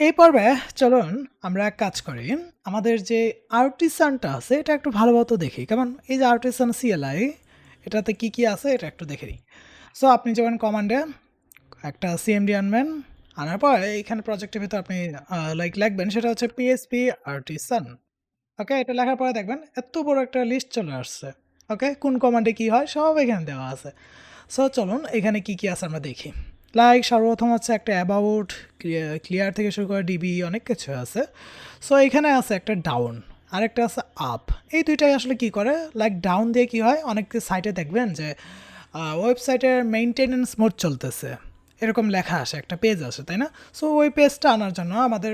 এই পর্বে চলুন আমরা এক কাজ করি। আমাদের যে আর্টিসানটা আছে এটা একটু ভালোমতো দেখি। কেমন? এই যে আর্টিসান CLI এটাতে কি আছে এটা একটু দেখে নিই। সো আপনি যাবেন কমান্ডে একটা CMD আনবেন। আনার পর এইখানে প্রজেক্টের ভিতর আপনি লিখবেন সেটা হচ্ছে PHP আর্টিসান। ওকে? এটা লেখার পরে দেখবেন এত বড় একটা লিস্ট চলে আসছে। ওকে? কোন কমান্ডে কি হয় সব এখানে দেওয়া আছে। সো চলুন এখানে কি আছে আমরা দেখি। সর্বপ্রথম হচ্ছে একটা অ্যাবাউট, ক্লিয়ার থেকে শুরু করে ডিবি অনেক কিছু আছে। সো এখানে আছে একটা ডাউন, আরেকটা আছে আপ। এই দুইটাই আসলে কি করে, ডাউন দিয়ে কি হয়, অনেক সাইটে দেখবেন যে ওয়েবসাইটের মেইনটেনেন্স মোড চলতেছে এরকম লেখা আসে, একটা পেজ আসে, তাই না? সো ওই পেজটা আনার জন্য আমাদের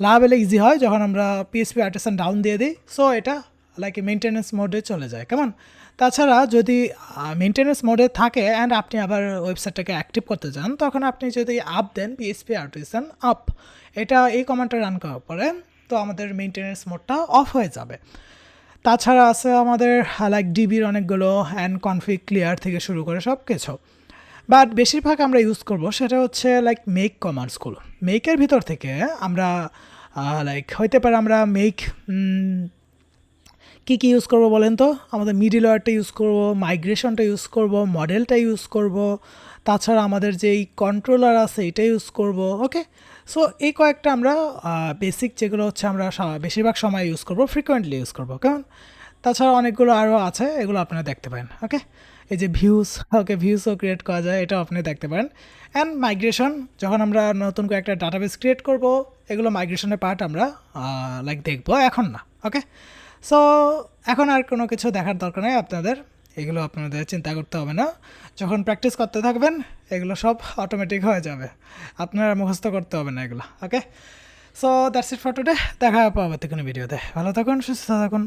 লাভ এলে ইজি হয় যখন আমরা পিএসপি আর্টিসান ডাউন দিয়ে দিই। সো এটা মেনটেন্যান্স মোডে চলে যায়। কেমন? তাছাড়া যদি মেনটেন্যান্স মোডে থাকে অ্যান্ড আপনি আবার ওয়েবসাইটটাকে অ্যাক্টিভ করতে চান, তখন আপনি যদি আপ দেন পিএসপি আর্টিসান আপ, এটা এই কমান্ডটা রান করার পরে তো আমাদের মেনটেন্যান্স মোডটা অফ হয়ে যাবে। তাছাড়া আছে আমাদের ডিবির অনেকগুলো অ্যান্ড কনফিগ ক্লিয়ার থেকে শুরু করে সব কিছু। বাট বেশিরভাগ আমরা ইউজ করব সেটা হচ্ছে মেক কমান্ডসগুলো। মেকের ভিতর থেকে আমরা হইতে পারে আমরা মেক কী ইউজ করব বলেন তো? আমাদের মিডল ওয়্যারটা ইউজ করব, মাইগ্রেশনটা ইউজ করব, মডেলটা ইউজ করব, তাছাড়া আমাদের যেই কন্ট্রোলার আছে এটা ইউজ করব। ওকে? সো এই কয়েকটা আমরা বেসিক যেগুলো হচ্ছে আমরা বেশিরভাগ সময় ইউজ করব, ফ্রিকোয়েন্টলি ইউজ করব। কেমন? তাছাড়া অনেকগুলো আরও আছে, এগুলো আপনারা দেখতে পারেন। ওকে? এই যে ভিউস, ওকে, ভিউসও ক্রিয়েট করা যায়, এটাও আপনি দেখতে পারেন। অ্যান্ড মাইগ্রেশন, যখন আমরা নতুন করে একটা ডাটাবেস ক্রিয়েট করব, এগুলো মাইগ্রেশনের পার্ট আমরা দেখবো, এখন না। ওকে? সো এখন আর কোনো কিছু দেখার দরকার নেই আপনাদের, এগুলো আপনাদের চিন্তা করতে হবে না। যখন প্র্যাকটিস করতে থাকবেন এগুলো সব অটোমেটিক হয়ে যাবে, আপনার মুখস্থ করতে হবে না এগুলো। Okay? So that's it for today. দেখা হবে পরবর্তী কোনো ভিডিওতে। ভালো থাকুন, সুস্থ থাকুন।